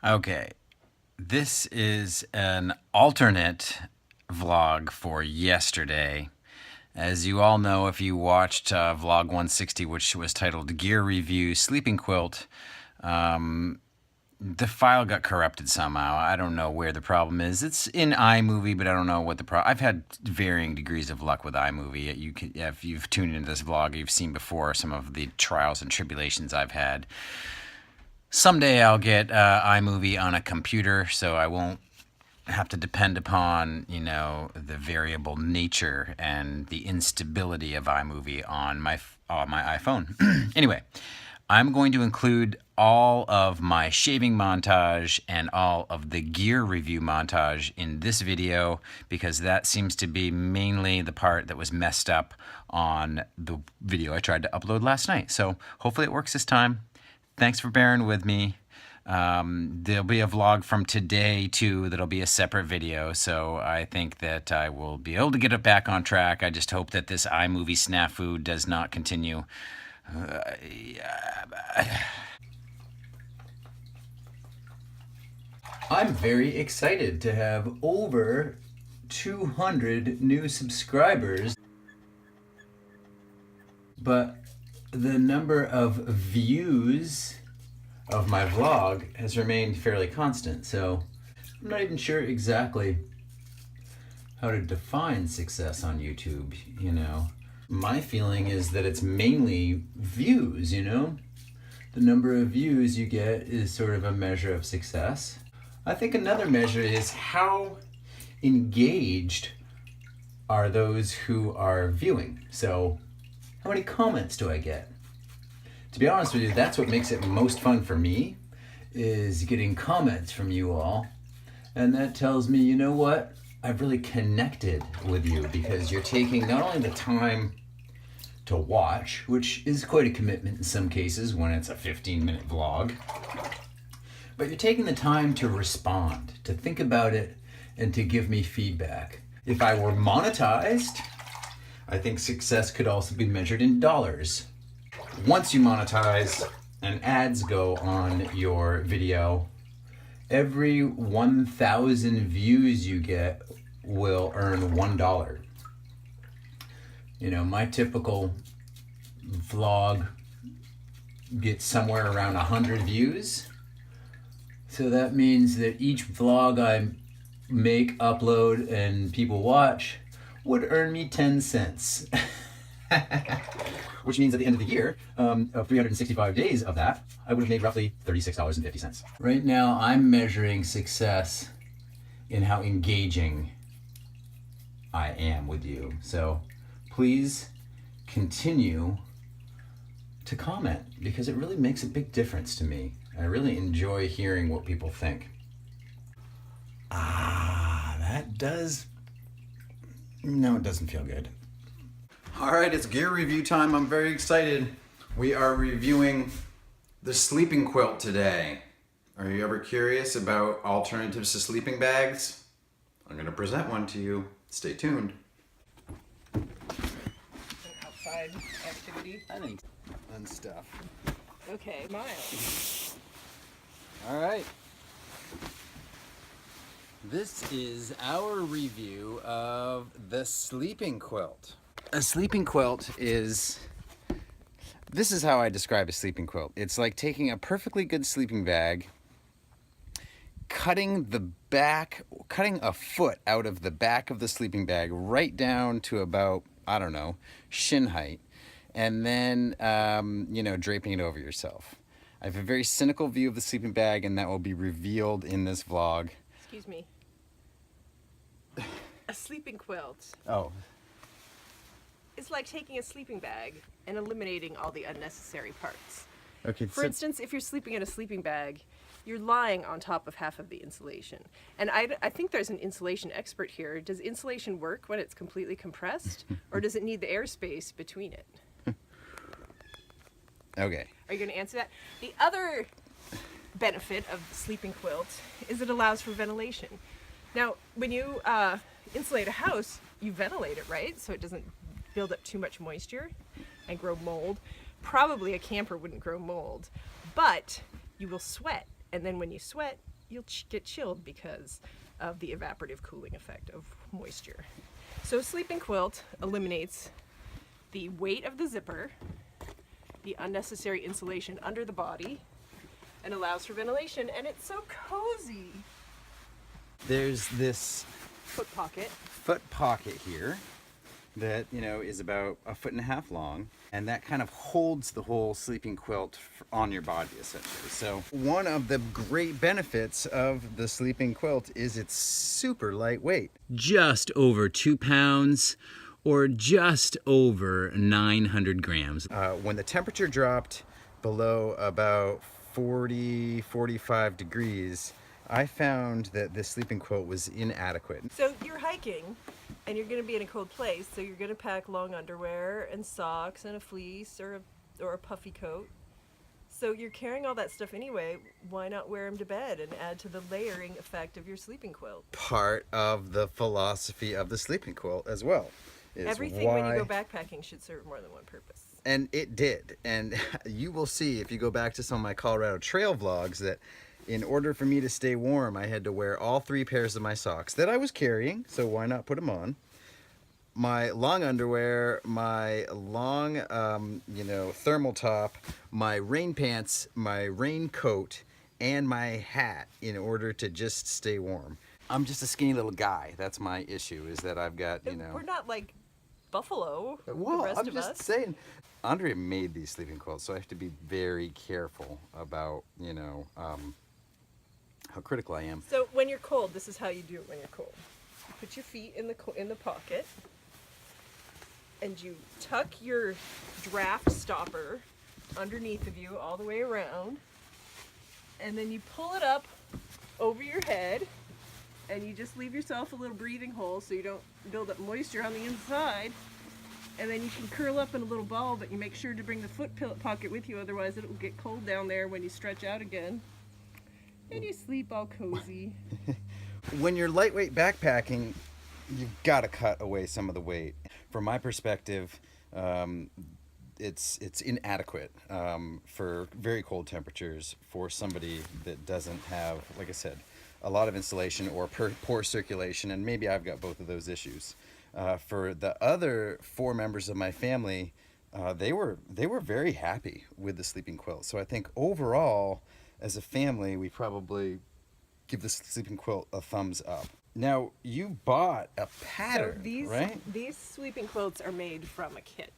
Okay, this is an alternate vlog for yesterday. As you all know, if you watched vlog 160, which was titled Gear Review Sleeping Quilt, the file got corrupted somehow. I don't know where the problem is. It's in iMovie, but I don't know what the problem. I've had varying degrees of luck with iMovie. If you've tuned into this vlog, you've seen before some of the trials and tribulations I've had. Someday I'll get iMovie on a computer, so I won't have to depend upon, the variable nature and the instability of iMovie on my iPhone. Anyway, I'm going to include all of my shaving montage and all of the gear review montage in this video because that seems to be mainly the part that was messed up on the video I tried to upload last night. So hopefully it works this time. Thanks for bearing with me. There'll be a vlog from today too that'll be a separate video, so I think that I will be able to get it back on track. I just hope that this iMovie snafu does not continue. I'm very excited to have over 200 new subscribers, but the number of views of my vlog has remained fairly constant, so I'm not even sure exactly how to define success on YouTube, My feeling is that it's mainly views, The number of views you get is sort of a measure of success. I think another measure is how engaged are those who are viewing. So how many comments do I get? To be honest with you, that's what makes it most fun for me, is getting comments from you all. And that tells me, you know what? I've really connected with you because you're taking not only the time to watch, which is quite a commitment in some cases when it's a 15-minute vlog, but you're taking the time to respond, to think about it, and to give me feedback. If I were monetized, I think success could also be measured in dollars. Once you monetize and ads go on your video, every 1,000 views you get will earn $1. My typical vlog gets somewhere around 100 views. So that means that each vlog I make, upload, and people watch would earn me 10 cents. Which means at the end of the year, of 365 days of that, I would have made roughly $36.50. Right now, I'm measuring success in how engaging I am with you. So please continue to comment because it really makes a big difference to me. I really enjoy hearing what people think. That does... No, it doesn't feel good. All right, it's gear review time. I'm very excited. We are reviewing the sleeping quilt today. Are you ever curious about alternatives to sleeping bags? I'm going to present one to you. Stay tuned. An outside activity. I think fun stuff. Okay, Miles. All right. This is our review of the sleeping quilt. A sleeping quilt this is how I describe a sleeping quilt. It's like taking a perfectly good sleeping bag, cutting a foot out of the back of the sleeping bag right down to about, shin height, and then, draping it over yourself. I have a very cynical view of the sleeping bag, and that will be revealed in this vlog. Excuse me. A sleeping quilt. Oh. It's like taking a sleeping bag and eliminating all the unnecessary parts. Okay. For instance, if you're sleeping in a sleeping bag, you're lying on top of half of the insulation. And I think there's an insulation expert here. Does insulation work when it's completely compressed, or does it need the airspace between it? Okay. Are you going to answer that? The other benefit of the sleeping quilt is it allows for ventilation. Now, when you insulate a house, you ventilate it, right? So it doesn't build up too much moisture and grow mold. Probably a camper wouldn't grow mold, but you will sweat. And then when you sweat, you'll get chilled because of the evaporative cooling effect of moisture. So a sleeping quilt eliminates the weight of the zipper, the unnecessary insulation under the body, and allows for ventilation, and it's so cozy. There's this Foot pocket. foot pocket here that, you know, is about 1.5 feet long, and that kind of holds the whole sleeping quilt on your body essentially. So one of the great benefits of the sleeping quilt is it's super lightweight. Just over 2 pounds or just over 900 grams. When the temperature dropped below about 45 degrees, I found that this sleeping quilt was inadequate. So you're hiking and you're going to be in a cold place, so you're going to pack long underwear and socks and a fleece or a puffy coat. So you're carrying all that stuff anyway. Why not wear them to bed and add to the layering effect of your sleeping quilt? Part of the philosophy of the sleeping quilt as well. Everything when you go backpacking should serve more than one purpose. And it did. And you will see if you go back to some of my Colorado Trail vlogs that in order for me to stay warm, I had to wear all 3 pairs of my socks that I was carrying, so why not put them on? My long underwear, my long, thermal top, my rain pants, my raincoat, and my hat in order to just stay warm. I'm just a skinny little guy. That's my issue, is that I've got, We're not like Buffalo, well, the rest I'm of just us. saying. Andrea made these sleeping quilts, so I have to be very careful about, how critical I am. So when you're cold, this is how you do it when you're cold. You put your feet in the pocket, and you tuck your draft stopper underneath of you all the way around, and then you pull it up over your head, and you just leave yourself a little breathing hole so you don't build up moisture on the inside. And then you can curl up in a little ball, but you make sure to bring the foot pocket with you, otherwise it will get cold down there when you stretch out again. And you sleep all cozy. When you're lightweight backpacking, you've got to cut away some of the weight. From my perspective, it's inadequate for very cold temperatures for somebody that doesn't have, like I said, a lot of insulation or poor circulation, and maybe I've got both of those issues. For the other 4 members of my family, they were very happy with the sleeping quilt. So I think overall, as a family, we probably give the sleeping quilt a thumbs up. Now, you bought a pattern, right? These sleeping quilts are made from a kit.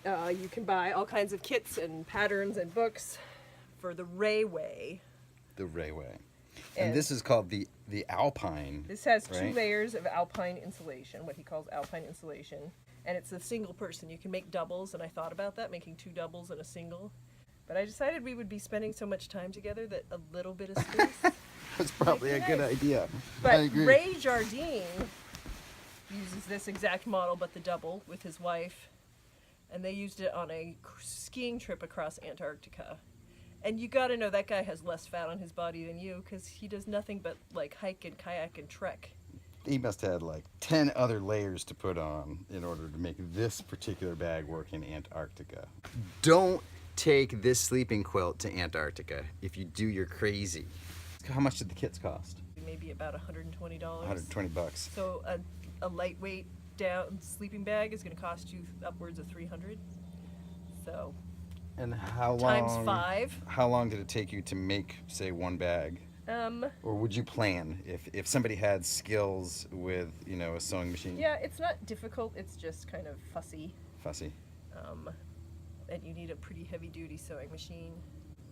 You can buy all kinds of kits and patterns and books for the Ray Way. The Ray Way. And this is called the Alpine. This has right? 2 layers of alpine insulation, what he calls alpine insulation. And it's a single person. You can make doubles, and I thought about that, making 2 doubles and a single. But I decided we would be spending so much time together that a little bit of space. That's probably a good idea. But I agree. Ray Jardine uses this exact model, but the double, with his wife. And they used it on a skiing trip across Antarctica. And you gotta know that guy has less fat on his body than you, because he does nothing but like hike and kayak and trek. He must have had like 10 other layers to put on in order to make this particular bag work in Antarctica. Don't take this sleeping quilt to Antarctica. If you do, you're crazy. How much did the kits cost? Maybe about $120. $120. So a lightweight down sleeping bag is going to cost you upwards of $300. So And how long? times 5. How long did it take you to make, say, one bag? Or would you plan if somebody had skills with, a sewing machine? Yeah, it's not difficult. It's just kind of fussy. Fussy. And you need a pretty heavy-duty sewing machine,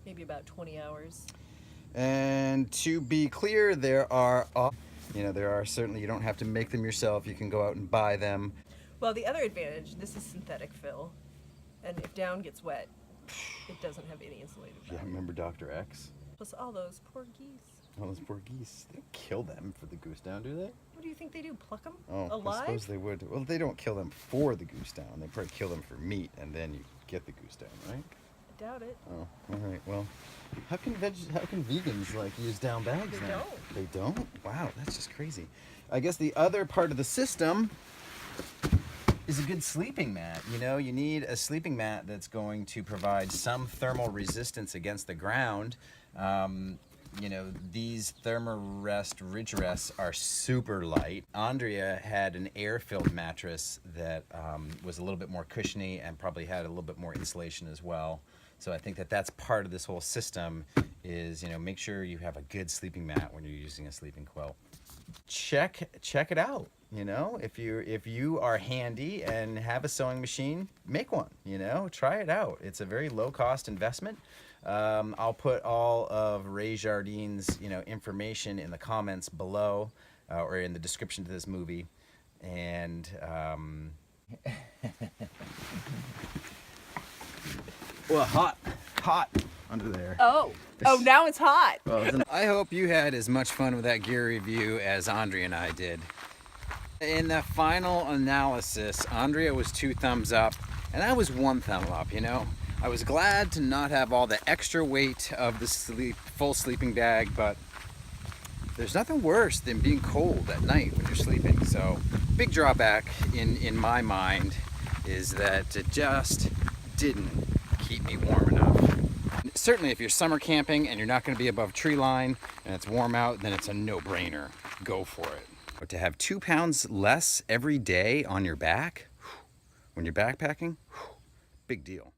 maybe about 20 hours. And to be clear, there are certainly, you don't have to make them yourself. You can go out and buy them. Well, the other advantage, this is synthetic fill, and if down gets wet, it doesn't have any insulated Yeah, value. remember Dr. X? Plus all those poor geese. All those poor geese. They don't kill them for the goose down, do they? What do you think they do? Pluck them Oh, alive? I suppose they would. Well, they don't kill them for the goose down. They probably kill them for meat, and then you get the goose down, right? I doubt it. Oh, all right. Well, how can vegans like use down bags They now? don't. They don't? Wow, that's just crazy. I guess the other part of the system is a good sleeping mat. You need a sleeping mat that's going to provide some thermal resistance against the ground. you know, these Thermarest Ridge Rests are super light. Andrea had an air-filled mattress that was a little bit more cushiony and probably had a little bit more insulation as well. So I think that that's part of this whole system is, you know, make sure you have a good sleeping mat when you're using a sleeping quilt. Check it out. You know, if you are handy and have a sewing machine, make one. You know, try it out. It's a very low cost investment. I'll put all of Ray Jardine's, you know, information in the comments below or in the description to this movie. And well, hot under there. Oh, now it's hot. I hope you had as much fun with that gear review as Andrea and I did. In the final analysis, Andrea was 2 thumbs up and I was 1 thumb up, you know. I was glad to not have all the extra weight of the full sleeping bag, but there's nothing worse than being cold at night when you're sleeping. So, big drawback in my mind is that it just didn't keep me warm enough. Certainly if you're summer camping and you're not going to be above tree line and it's warm out, then it's a no-brainer. Go for it. But to have 2 pounds less every day on your back when you're backpacking, big deal.